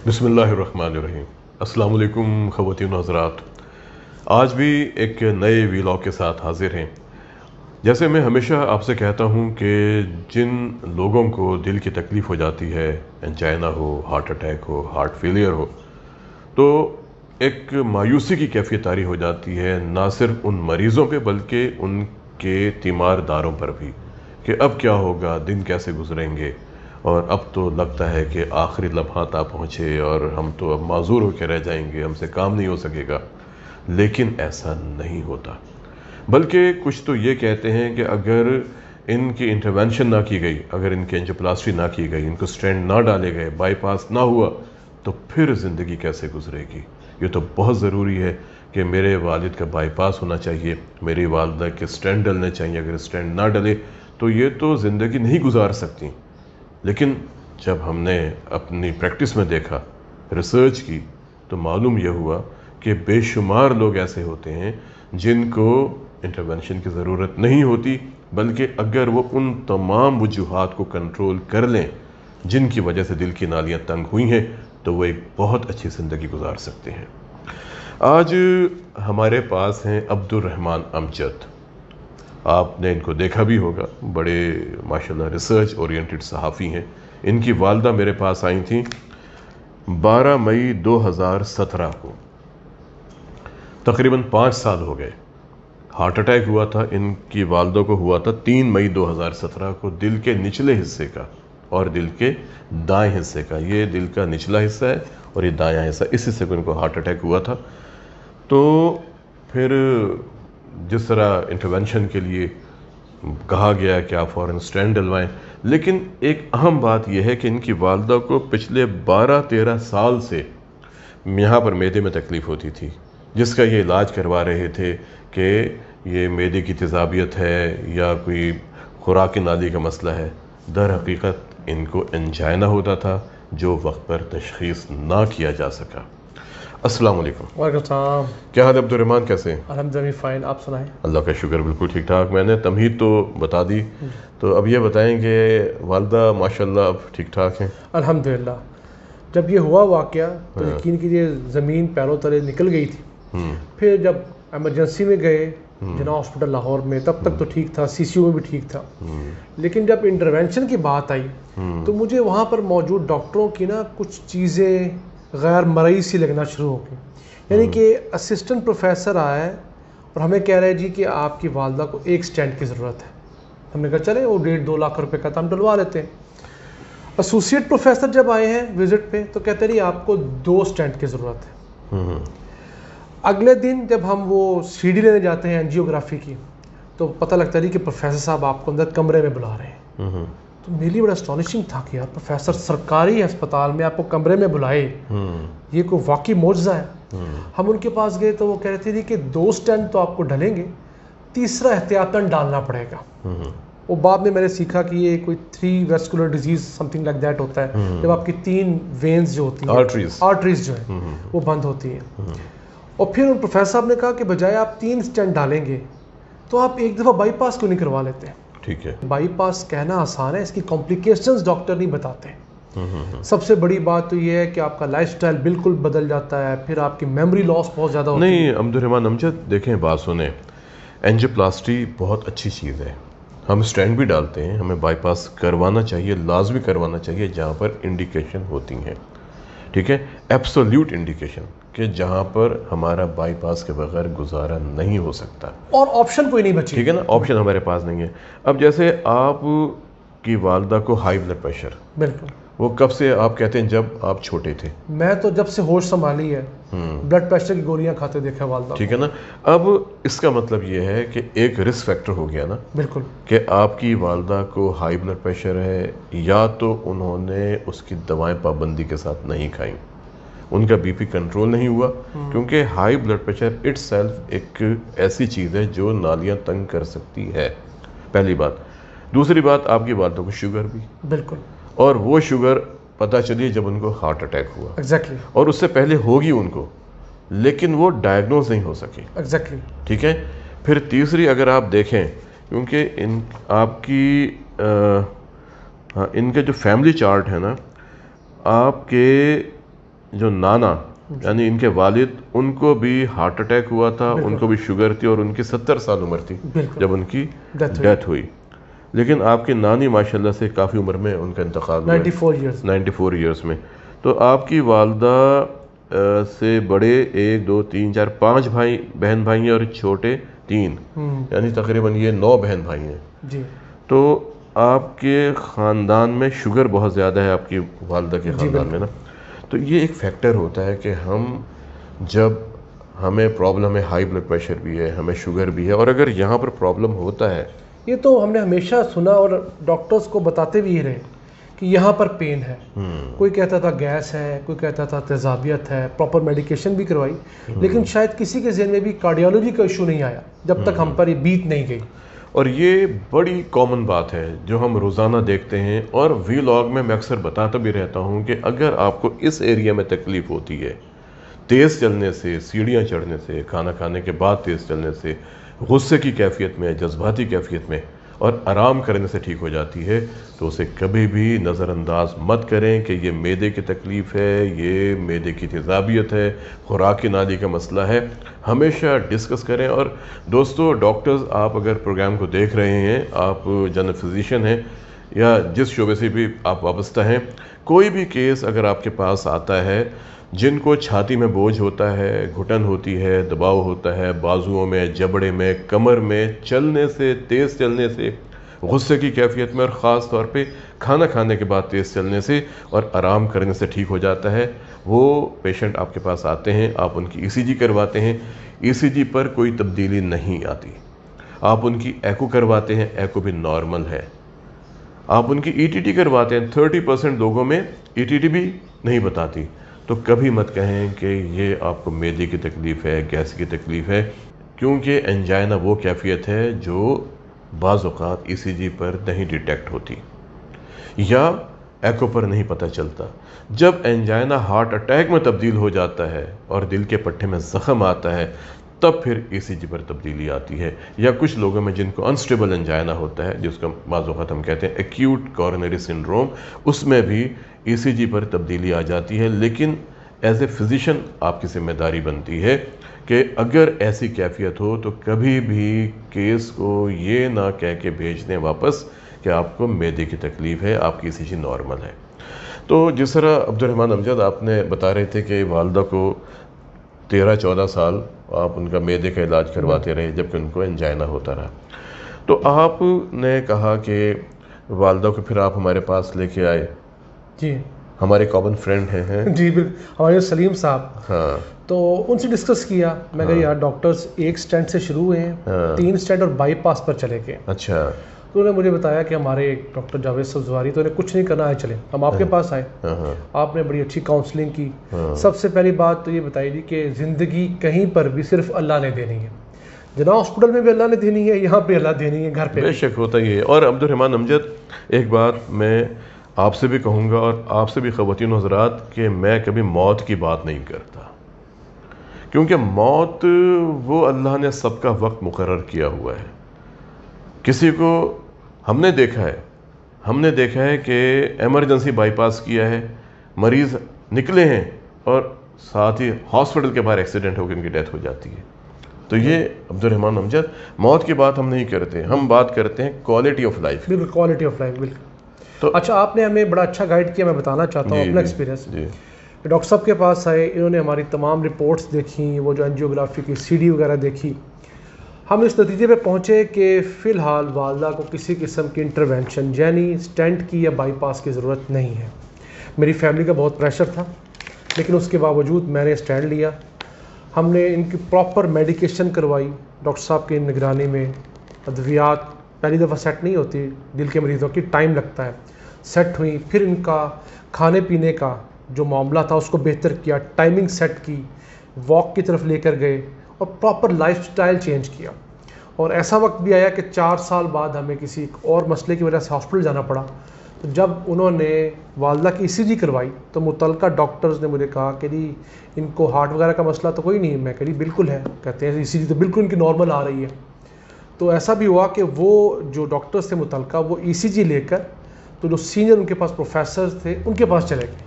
बिस्मिल्लाहिर्रहमानिर्रहीम। अस्सलाम वालेकुम ख़वातीन हज़रात। आज भी एक नए व्लॉग के साथ हाज़िर हैं। जैसे मैं हमेशा आपसे कहता हूँ कि जिन लोगों को दिल की तकलीफ़ हो जाती है, एंजाइना हो, हार्ट अटैक हो, हार्ट फेलियर हो, तो एक मायूसी की कैफ़ियत तारी हो जाती है, ना सिर्फ उन मरीज़ों पे बल्कि उनके तीमारदारों पर भी, कि अब क्या होगा, दिन कैसे गुजरेंगे। और अब तो लगता है कि आखिरी लम्हात आ पहुँचे और हम तो अब माजूर होकर रह जाएंगे, हमसे काम नहीं हो सकेगा। लेकिन ऐसा नहीं होता, बल्कि कुछ तो ये कहते हैं कि अगर इनकी इंटरवेंशन ना की गई, अगर इनकी एंजियोप्लास्टी ना की गई, इनको स्टेंट ना डाले गए, बाईपास ना हुआ, तो फिर ज़िंदगी कैसे गुजरेगी। ये तो बहुत ज़रूरी है कि मेरे वालिद का बाईपास होना चाहिए, मेरी वालदा के स्टेंट डलने चाहिए। अगर स्टेंट ना डले तो ये तो ज़िंदगी नहीं गुजार सकती। लेकिन जब हमने अपनी प्रैक्टिस में देखा, रिसर्च की, तो मालूम यह हुआ कि बेशुमार लोग ऐसे होते हैं जिनको इंटरवेंशन की ज़रूरत नहीं होती, बल्कि अगर वो उन तमाम वजूहात को कंट्रोल कर लें जिनकी वजह से दिल की नालियाँ तंग हुई हैं, तो वो एक बहुत अच्छी ज़िंदगी गुजार सकते हैं। आज हमारे पास हैं अब्दुल रहमान अमजद। आपने इनको देखा भी होगा, बड़े माशाल्लाह रिसर्च ओरिएंटेड सहाफ़ी हैं। इनकी वालदा मेरे पास आई थी 12 मई 2017 को, तकरीबन 5 साल हो गए। हार्ट अटैक हुआ था, इनकी वालदा को हुआ था 3 मई 2017 को, दिल के निचले हिस्से का और दिल के दाएं हिस्से का। ये दिल का निचला हिस्सा है और ये दायां हिस्सा, इस हिस्से को इनको हार्ट अटैक हुआ था। तो फिर जिस तरह इंटरवेंशन के लिए कहा गया कि आप फ़ौरन स्टेंट डलवाएं, लेकिन एक अहम बात यह है कि इनकी वालदा को पिछले 12-13 साल से यहाँ पर मैदे में तकलीफ़ होती थी, जिसका ये इलाज करवा रहे थे कि ये मैदे की तेज़ाबियत है या कोई खुराक नाली का मसला है। दर हकीकत इनको एंजाइना होता था, जो वक्त पर तशख़ीस ना किया जा सका। अस्सलाम वालेकुम। वालेकुम सलाम। क्या हाल है अब्दुल रहमान, कैसे? अल्हम्दुलिल्लाह फ़ाइन, आप सुनाएं। अल्लाह का शुक्र, बिल्कुल ठीक ठाक। मैंने तमहीद तो बता दी, तो अब ये बताएं कि वालदा माशाल्लाह अब ठीक ठाक हैं? अल्हम्दुलिल्लाह। जब ये हुआ वाक़या तो यकीन कीजिए ज़मीन पैरों तले निकल गई थी। फिर जब एमरजेंसी में गए जिना हॉस्पिटल लाहौर में, तब तक तो ठीक था, सीसीयू में भी ठीक था। लेकिन जब इंटरवेंशन की बात आई तो मुझे वहाँ पर मौजूद डॉक्टरों की ना कुछ चीज़ें गैर मरई सी लगना शुरू हो गई। यानी कि असिस्टेंट प्रोफेसर आया है और हमें कह रहे हैं जी कि आपकी वालदा को एक स्टेंट की ज़रूरत है। हमने कहा चले वो 1.5-2 लाख रुपए का तो हम डलवा लेते हैं। एसोसिएट प्रोफेसर जब आए हैं विजिट पे तो कहते रही आपको 2 स्टेंट की ज़रूरत है। अगले दिन जब हम वो सीडी लेने जाते हैं एंजियोग्राफी की, तो पता लगता है कि प्रोफेसर साहब आपको अंदर कमरे में बुला रहे हैं। तो मेरे लिए बड़ा अस्टॉनिशिंग था कि यार प्रोफेसर सरकारी अस्पताल में आपको कमरे में बुलाए, ये कोई वाकई मौजज़ा है। हम उनके पास गए तो वो कह रहे थे कि 2 स्टेंट तो आपको डलेंगे, तीसरा एहतियातन डालना पड़ेगा। वो बाद में मैंने सीखा कि ये कोई 3 vascular disease something like that होता है, जब आपकी 3 वेन्स जो होती हैं, आर्टरीज जो है वो बंद होती हैं। और फिर उन प्रोफेसर साहब ने कहा कि बजाय आप 3 स्टेंट डालेंगे तो आप एक दफ़ा बाईपास क्यों नहीं करवा लेते हैं। ठीक है, बाईपास कहना आसान है, इसकी कॉम्प्लिकेशंस डॉक्टर नहीं बताते। सबसे बड़ी बात तो ये है कि आपका लाइफस्टाइल बिल्कुल बदल जाता है, फिर आपकी मेमोरी लॉस बहुत ज़्यादा होती है। नहीं अब्दुल रहमान अमजद, देखें बात सुने, एंजियोप्लास्टी बहुत अच्छी चीज़ है, हम स्टेंट भी डालते हैं, हमें बाईपास करवाना चाहिए, लाजमी करवाना चाहिए जहाँ पर इंडिकेशन होती हैं। ठीक है, एब्सोल्यूट इंडिकेशन कि जहाँ पर हमारा बाईपास के बगैर गुजारा नहीं हो सकता और ऑप्शन कोई नहीं बची। ठीक है ना, ऑप्शन हमारे पास नहीं है। अब जैसे आप की वालदा को हाई ब्लड प्रेशर, बिल्कुल, वो कब से आप कहते हैं? जब आप छोटे थे। मैं तो जब से होश संभाली है ब्लड प्रेशर की गोलियां खाते देखा वालदा। ठीक है ना, अब इसका मतलब ये है कि एक रिस्क फैक्टर हो गया ना, बिल्कुल, कि आपकी वालदा को हाई ब्लड प्रेशर है, या तो उन्होंने उसकी दवाएं पाबंदी के साथ नहीं खाई, उनका बीपी कंट्रोल नहीं हुआ, क्योंकि हाई ब्लड प्रेशर इटसेल्फ एक ऐसी चीज़ है जो नालियां तंग कर सकती है, पहली बात। दूसरी बात, आपकी वालदा को शुगर भी, बिल्कुल, और वो शुगर पता चली जब उनको हार्ट अटैक हुआ। एग्जैक्टली, और उससे पहले होगी उनको, लेकिन वो डायग्नोज नहीं हो सकी। एग्जैक्टली, ठीक है। फिर तीसरी अगर आप देखें, क्योंकि इन आपकी हाँ, इनके जो फैमिली चार्ट है ना, आपके जो नाना यानी इनके वालिद, उनको भी हार्ट अटैक हुआ था, उनको भी शुगर थी और उनकी 70 साल उम्र थी जब उनकी डेथ हुई। लेकिन आपकी नानी माशाल्लाह से काफ़ी उम्र में उनका इंतकाल हुआ, 94 ईयर्स में। तो आपकी वालदा से बड़े 1 2 3 4 5 बहन भाई हैं और छोटे 3, यानी तकरीबन ये 9 बहन भाई हैं जी। तो आपके ख़ानदान में शुगर बहुत ज़्यादा है, आपकी वालदा के ख़ानदान में ना। तो ये एक फैक्टर होता है कि जब हमें प्रॉब्लम है, हाई ब्लड प्रेशर भी है, हमें शुगर भी है, और अगर यहाँ पर प्रॉब्लम होता है, ये तो हमने हमेशा सुना और डॉक्टर्स को बताते भी रहे कि यहाँ पर पेन है। कोई कहता था गैस है, कोई कहता था तेजाबियत है, प्रॉपर मेडिकेशन भी करवाई, लेकिन शायद किसी के जहन में भी कार्डियोलॉजी का इशू नहीं आया जब तक हम पर ये बीत नहीं गई। और ये बड़ी कॉमन बात है जो हम रोज़ाना देखते हैं, और वीलॉग में मैं अक्सर बताता भी रहता हूँ कि अगर आपको इस एरिया में तकलीफ़ होती है, तेज़ चलने से, सीढ़ियाँ चढ़ने से, खाना खाने के बाद तेज़ चलने से, गुस्से की कैफियत में, जज्बाती कैफियत में, और आराम करने से ठीक हो जाती है, तो उसे कभी भी नज़रअंदाज मत करें कि ये मैदे की तकलीफ़ है, ये मैदे की तेज़ाबियत है, खुराक की नाली का मसला है। हमेशा डिस्कस करें। और दोस्तों, डॉक्टर्स, आप अगर प्रोग्राम को देख रहे हैं, आप जनरल फिजिशियन हैं या जिस शोबे से भी आप वाबस्ता हैं, कोई भी केस अगर आपके पास आता है, जिनको छाती में बोझ होता है, घुटन होती है, दबाव होता है बाजुओं में, जबड़े में, कमर में, चलने से, तेज़ चलने से, गुस्से की कैफियत में, और ख़ास तौर पे खाना खाने के बाद तेज़ चलने से और आराम करने से ठीक हो जाता है, वो पेशेंट आपके पास आते हैं, आप उनकी ECG करवाते हैं, ECG पर कोई तब्दीली नहीं आती, आप उनकी एको करवाते हैं, एको भी नॉर्मल है, आप उनकी ETT करवाते हैं, 30% लोगों में ETT भी नहीं बताती। तो कभी मत कहें कि ये आपको मैदे की तकलीफ़ है, गैस की तकलीफ़ है, क्योंकि एंजाइना वो कैफियत है जो बाज़ औक़ात ECG पर नहीं डिटेक्ट होती या एको पर नहीं पता चलता। जब एंजाइना हार्ट अटैक में तब्दील हो जाता है और दिल के पट्टे में ज़ख़म आता है, तब फिर ECG पर तब्दीली आती है। या कुछ लोगों में जिनको अनस्टेबल एंजाइना होता है, जिसका बाज़ औक़ात हम कहते हैं एक्यूट कोरोनरी सिंड्रोम, उसमें भी ECG पर तब्दीली आ जाती है। लेकिन एज ए फिजिशियन आपकी ज़िम्मेदारी बनती है कि अगर ऐसी कैफियत हो तो कभी भी केस को ये ना कह के भेज दें वापस कि आपको मैदे की तकलीफ़ है, आपकी ECG नॉर्मल है। तो जिस तरह अब्दुर्रहमान अमजद आपने बता रहे थे कि वालदा को 13-14 साल आप उनका मैदे का इलाज करवाते रहे जबकि उनको एंजाइना होता रहा, तो आपने कहा कि वालदा को फिर आप हमारे पास लेके आए जी। हमारे कॉमन फ्रेंड हैं जी बिल्कुल, हमारे सलीम साहब। हाँ, तो उनसे डिस्कस किया, मैं कहा यार डॉक्टर्स एक स्टेंट से शुरू हुए हैं, 3 स्टेंट और बाईपास पर चले गए। अच्छा। तो उन्होंने मुझे बताया कि हमारे डॉक्टर जावेद सब्ज़वारी, तो उन्हें कुछ नहीं करना है, चले हम आपके पास आए, आपने बड़ी अच्छी काउंसलिंग की। सबसे पहली बात तो ये बताई थी कि ज़िंदगी कहीं पर भी सिर्फ अल्लाह ने देनी है, जना हॉस्पिटल में भी अल्लाह ने देनी है, यहाँ पे अल्लाह देनी है, घर पे बेशक होता ही है। और अब्दुर्रहमान अमजद, एक बात मैं आपसे भी कहूँगा और आपसे भी ख़वातीन हज़रात, कि मैं कभी मौत की बात नहीं करता, क्योंकि मौत वो अल्लाह ने सबका वक्त मुकर्रर किया हुआ है। किसी को हमने देखा है कि एमरजेंसी बाईपास किया है, मरीज़ निकले हैं और साथ ही हॉस्पिटल के बाहर एक्सीडेंट होकर उनकी डेथ हो जाती है। तो ये अब्दुर्रहमान अमजद, मौत की बात हम नहीं करते, हम बात करते हैं क्वालिटी ऑफ लाइफ। बिल्कुल, क्वालिटी ऑफ लाइफ, बिल्कुल। तो अच्छा, आपने हमें बड़ा अच्छा गाइड किया, मैं बताना चाहता हूँ अपना एक्सपीरियंस। डॉक्टर साहब के पास आए, इन्होंने हमारी तमाम रिपोर्ट्स देखी, वो जो एंजियोग्राफी की CD वगैरह देखी। हम इस नतीजे पे पहुँचे कि फ़िलहाल वालदा को किसी किस्म की इंटरवेंशन यानी स्टेंट की या बाईपास की ज़रूरत नहीं है। मेरी फैमिली का बहुत प्रेशर था, लेकिन उसके बावजूद मैंने स्टैंड लिया। हमने इनकी प्रॉपर मेडिकेशन करवाई डॉक्टर साहब की निगरानी में। अद्वियात पहली दफ़ा सेट नहीं होती, दिल के मरीज़ों की टाइम लगता है, सेट हुई। फिर इनका खाने पीने का जो मामला था उसको बेहतर किया, टाइमिंग सेट की, वॉक की तरफ लेकर गए और प्रॉपर लाइफस्टाइल चेंज किया। और ऐसा वक्त भी आया कि 4 साल बाद हमें किसी और मसले की वजह से हॉस्पिटल जाना पड़ा। तो जब उन्होंने वालदा की ECG करवाई तो मुतल्लिका डॉक्टर्स ने मुझे कहा कि जी इनको हार्ट वगैरह का मसला तो कोई नहीं। मैं कह रही बिल्कुल है, कहते हैं ECG तो बिल्कुल इनकी नॉर्मल आ रही है। तो ऐसा भी हुआ कि वो जो डॉक्टर्स थे मुतल्लिका, वो ECG लेकर तो जो सीनियर उनके पास प्रोफेसर थे उनके पास चले गए।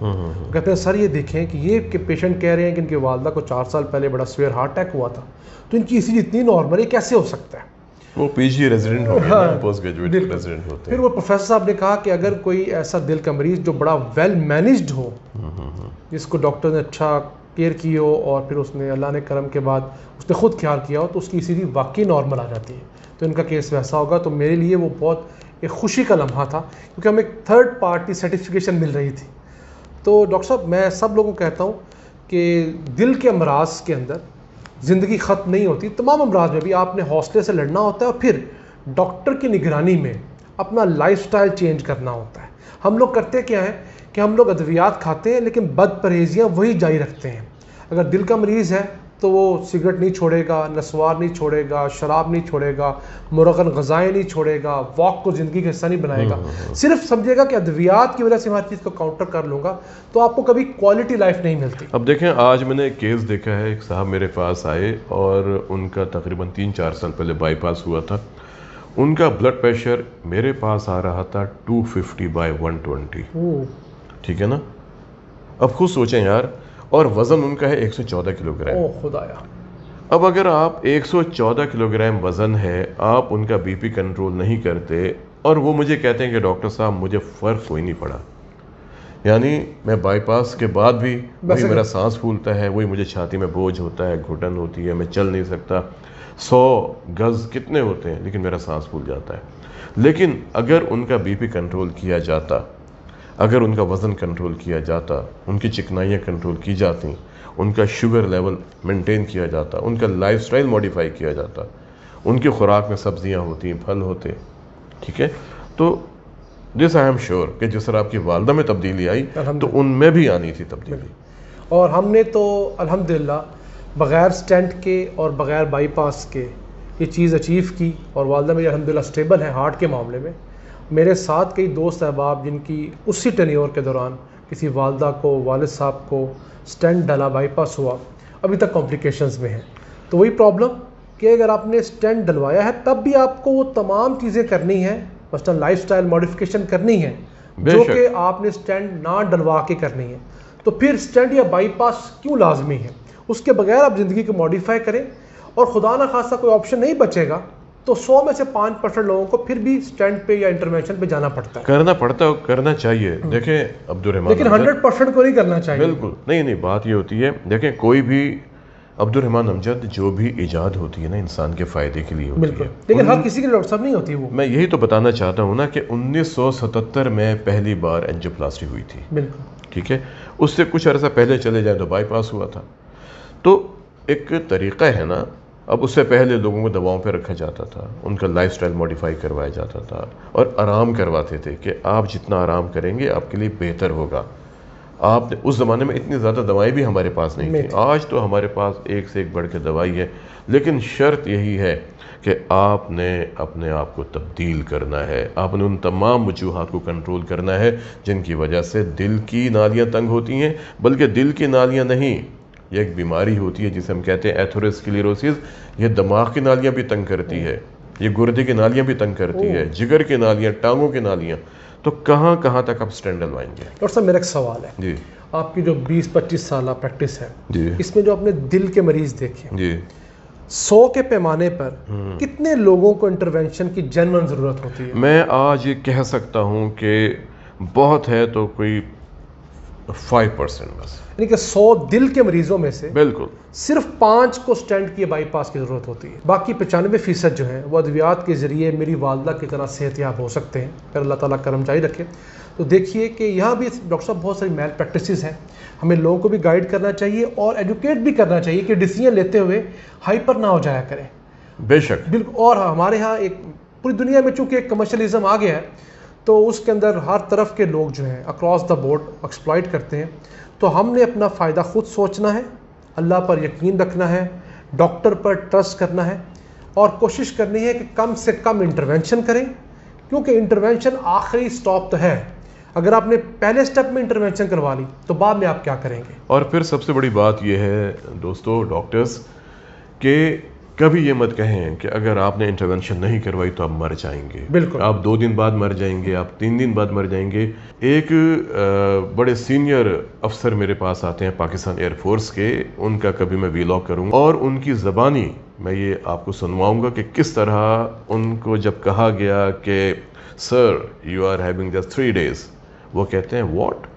कहते हैं सर ये देखें कि ये कि पेशेंट कह रहे हैं कि इनकी वालदा को 4 साल पहले बड़ा सीवियर हार्ट अटैक हुआ था, तो इनकी ECG इतनी नॉर्मल है, कैसे हो सकता है? वो PG रेजिडेंट हो गया, पोस्ट ग्रेजुएट बिल्कुल। रेजिडेंट होते फिर हैं। वो प्रोफेसर साहब ने कहा कि अगर कोई ऐसा दिल का मरीज जो बड़ा वेल मैनेज्ड हो, जिसको डॉक्टर ने अच्छा केयर की हो और फिर उसने अल्लाह ने करम के बाद उसने खुद ख्याल किया हो, तो उसकी ECG वाकई नॉर्मल आ जाती है। तो इनका केस वैसा होगा। तो मेरे लिए वो बहुत एक खुशी का लम्हा था, क्योंकि हमें एक थर्ड पार्टी सर्टिफिकेशन मिल रही थी। तो डॉक्टर साहब मैं सब लोगों को कहता हूँ कि दिल के अमराज के अंदर ज़िंदगी ख़त्म नहीं होती, तमाम अमराज में भी आपने हौसले से लड़ना होता है और फिर डॉक्टर की निगरानी में अपना लाइफस्टाइल चेंज करना होता है। हम लोग करते क्या है कि हम लोग अद्वियात खाते हैं लेकिन बद परहेजियाँ वही जारी रखते हैं। अगर दिल का मरीज़ है तो वो सिगरेट नहीं छोड़ेगा, नस्वार नहीं छोड़ेगा, शराब नहीं छोड़ेगा, मुरगन ग़ज़ाएँ नहीं छोड़ेगा, वॉक को ज़िंदगी का हिस्सा नहीं बनाएगा। सिर्फ समझेगा कि अद्वियात की वजह से मैं हर चीज़ को काउंटर कर लूँगा, तो आपको कभी क्वालिटी लाइफ नहीं मिलती। अब देखें, आज मैंने एक केस देखा है, एक साहब मेरे पास आए और उनका तकरीबन 3-4 साल पहले बाईपास हुआ था। उनका ब्लड प्रेशर मेरे पास आ रहा था 250/120, ठीक है ना। अब खुद सोचें यार, और वज़न उनका है 114 किलोग्राम। ओह खुदाया। अब अगर आप 114 किलोग्राम वज़न है, आप उनका BP कंट्रोल नहीं करते और वो मुझे कहते हैं कि डॉक्टर साहब मुझे फ़र्क कोई नहीं पड़ा, यानी मैं बाईपास के बाद भी वही मेरा सांस फूलता है, वही मुझे छाती में बोझ होता है, घुटन होती है, मैं चल नहीं सकता, 100 गज़ कितने होते हैं लेकिन मेरा सांस फूल जाता है। लेकिन अगर उनका BP कंट्रोल किया जाता, अगर उनका वज़न कंट्रोल किया जाता, उनकी चिकनाइयाँ कंट्रोल की जाती, उनका शुगर लेवल मेंटेन किया जाता, उनका लाइफस्टाइल मॉडिफाई किया जाता, उनकी खुराक में सब्जियां होती, फल होते, ठीक है, तो दिस आई एम श्योर कि जिस तरह आपकी वालदा में तब्दीली आई तो उनमें भी आनी थी तब्दीली। और हमने तो अल्हम्दुलिल्लाह बग़ैर स्टेंट के और बग़ैर बाईपास के ये चीज़ अचीव की, और वालदा मेरी अल्हम्दुलिल्लाह स्टेबल है हार्ट के मामले में। मेरे साथ कई दोस्त अहबाब जिनकी उसी टेन्योर के दौरान किसी वालदा को, वालिद साहब को स्टेंट डाला, बाईपास हुआ, अभी तक कॉम्प्लिकेशंस में हैं। तो वही प्रॉब्लम कि अगर आपने स्टेंट डलवाया है तब भी आपको वो तमाम चीज़ें करनी हैं, मसलन लाइफस्टाइल मॉडिफिकेशन करनी है जो कि आपने स्टेंट ना डलवा के करनी है। तो फिर स्टेंट या बाईपास क्यों लाजमी है? उसके बगैर आप ज़िंदगी को मॉडिफाई करें और खुदा ना खासा कोई ऑप्शन नहीं बचेगा तो 100 में से 5% लोगों को फिर भी स्टेंट पे या इंटरवेंशन पे जाना पड़ता है, करना चाहिए। देखें अब्दुर्रहमान, लेकिन 100% को नहीं करना चाहिए। बिल्कुल नहीं, बात ये होती है, देखें कोई भी अब्दुर्रहमान अमजद जो भी इजाद होती है ना इंसान के फ़ायदे के लिए होती है, लेकिन हर किसी के डॉक्टर साहब नहीं होती वो। मैं यही तो बताना चाहता हूँ ना कि 1977 में पहली बार एंजियोप्लास्टी हुई थी, बिल्कुल ठीक है, उससे कुछ अर्सा पहले चले जाए तो बाईपास हुआ था। तो एक तरीक़ा है ना, अब उससे पहले लोगों को दवाओं पे रखा जाता था, उनका लाइफस्टाइल मॉडिफाई करवाया जाता था और आराम करवाते थे कि आप जितना आराम करेंगे आपके लिए बेहतर होगा। आप उस ज़माने में इतनी ज़्यादा दवाएं भी हमारे पास नहीं थी, आज तो हमारे पास एक से एक बढ़ के दवाई है, लेकिन शर्त यही है कि आपने अपने आप को तब्दील करना है, आपने उन तमाम वजूहात को कंट्रोल करना है जिनकी वजह से दिल की नालियाँ तंग होती हैं। बल्कि दिल की नालियाँ नहीं, यह एक बीमारी होती है जिसे हम कहते हैं एथेरोस्क्लेरोसिस। ये दिमाग की नालियाँ भी तंग करती है, ये गुर्दे की नालियाँ भी तंग करती है, जिगर की नालियाँ, टांगों की नालियाँ। तो कहाँ कहाँ तक आप स्टेंट डलवाएंगे? डॉक्टर साहब मेरा एक सवाल है जी, आपकी जो 20-25 साल प्रैक्टिस है जी, इसमें जो आपने दिल के मरीज देखे जी, 100 के पैमाने पर कितने लोगों को इंटरवेंशन की जेन्युइन ज़रूरत होती है? मैं आज ये कह सकता हूँ कि बहुत है तो कोई 5% बस, यानी कि 100 दिल के मरीजों में से बिल्कुल सिर्फ 5 को स्टेंट की बाईपास की ज़रूरत होती है। बाकी 95% जो हैं वो अद्वियात के ज़रिए मेरी वालदा की तरह सेहतयाब हो सकते हैं, अगर अल्लाह ताला करम जारी रखे। तो देखिए कि यहाँ भी डॉक्टर साहब बहुत सारी मैल प्रैक्टिसेस हैं, हमें लोगों को भी गाइड करना चाहिए और एजुकेट भी करना चाहिए कि डिसीजन लेते हुए हाइपर ना हो जाया करें। बेशक, बिल्कुल। और हमारे यहाँ एक पूरी दुनिया में चूँकि एक कमर्शलिज्म आ गया है तो उसके अंदर हर तरफ के लोग जो हैं अक्रॉस द बोर्ड एक्सप्लॉइट करते हैं। तो हमने अपना फ़ायदा खुद सोचना है, अल्लाह पर यकीन रखना है, डॉक्टर पर ट्रस्ट करना है और कोशिश करनी है कि कम से कम इंटरवेंशन करें, क्योंकि इंटरवेंशन आखिरी स्टॉप तो है। अगर आपने पहले स्टेप में इंटरवेंशन करवा ली तो बाद में आप क्या करेंगे? और फिर सबसे बड़ी बात यह है दोस्तों डॉक्टर्स, कि कभी ये मत कहें कि अगर आपने इंटरवेंशन नहीं करवाई तो आप मर जाएंगे। बिल्कुल। आप 2 दिन बाद मर जाएंगे, आप 3 दिन बाद मर जाएंगे। एक बड़े सीनियर अफसर मेरे पास आते हैं पाकिस्तान एयरफोर्स के, उनका कभी मैं वीलॉग करूँगा और उनकी ज़बानी मैं ये आपको सुनवाऊँगा कि किस तरह उनको जब कहा गया कि sir you are having just 3 days, वो कहते हैं व्हाट,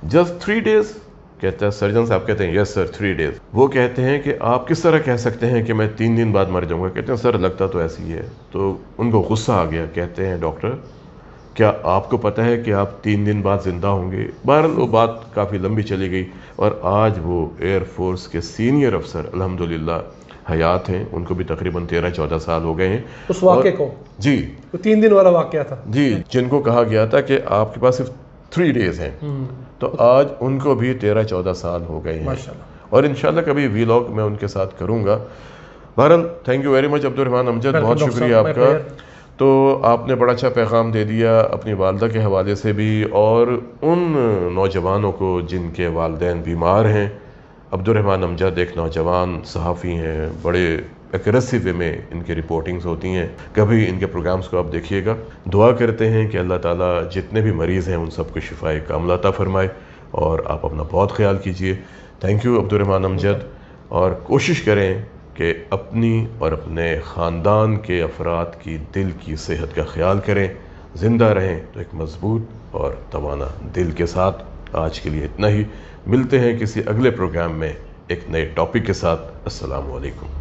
जस्ट 3 डेज़? कहता है सर्जन साहब कहते हैं यस सर 3 डेज़। वो कहते हैं कि आप किस तरह कह सकते हैं कि मैं 3 दिन बाद मर जाऊंगा? कहते हैं सर लगता तो ऐसी ही है। तो उनको गुस्सा आ गया, कहते हैं डॉक्टर क्या आपको पता है कि आप 3 दिन बाद ज़िंदा होंगे? बहरहाल वो बात काफ़ी लंबी चली गई और आज वो एयरफोर्स के सीनियर अफसर अल्हम्दुलिल्लाह हयात हैं। उनको भी तकरीबन 13-14 साल हो गए हैं उस वाक़े को। जी, तो 3 दिन वाला वाक़या था जी, जिनको कहा गया था कि आपके पास सिर्फ 3 डेज़ हैं, तो आज उनको भी 13-14 साल हो गए हैं माशाल्लाह। और इंशाल्लाह कभी वीलॉग मैं उनके साथ करूंगा। बहरहाल thank you very much Abdurrahman Amjad, बहुत शुक्रिया आपका। तो आपने बड़ा अच्छा पैगाम दे दिया अपनी वालदा के हवाले से भी और उन नौजवानों को जिनके वालिदैन बीमार हैं। अब्दुर्रहमान अमजद एक नौजवान सहाफ़ी हैं, बड़े एक्रेसिव वे में इनकी रिपोर्टिंग्स होती हैं। कभी इनके प्रोग्राम्स को आप देखिएगा। दुआ करते हैं कि अल्लाह ताला जितने भी मरीज़ हैं उन सबको शिफाए कामिला अता फरमाए और आप अपना बहुत ख्याल कीजिए। थैंक यू अब्दुर्रहमान अमजद, और कोशिश करें कि अपनी और अपने ख़ानदान के अफराद की दिल की सेहत का ख्याल करें, ज़िंदा रहें तो एक मज़बूत और तवाना दिल के साथ। आज के लिए इतना ही, मिलते हैं किसी अगले प्रोग्राम में एक नए टॉपिक के साथ। अस्सलामु अलैकुम।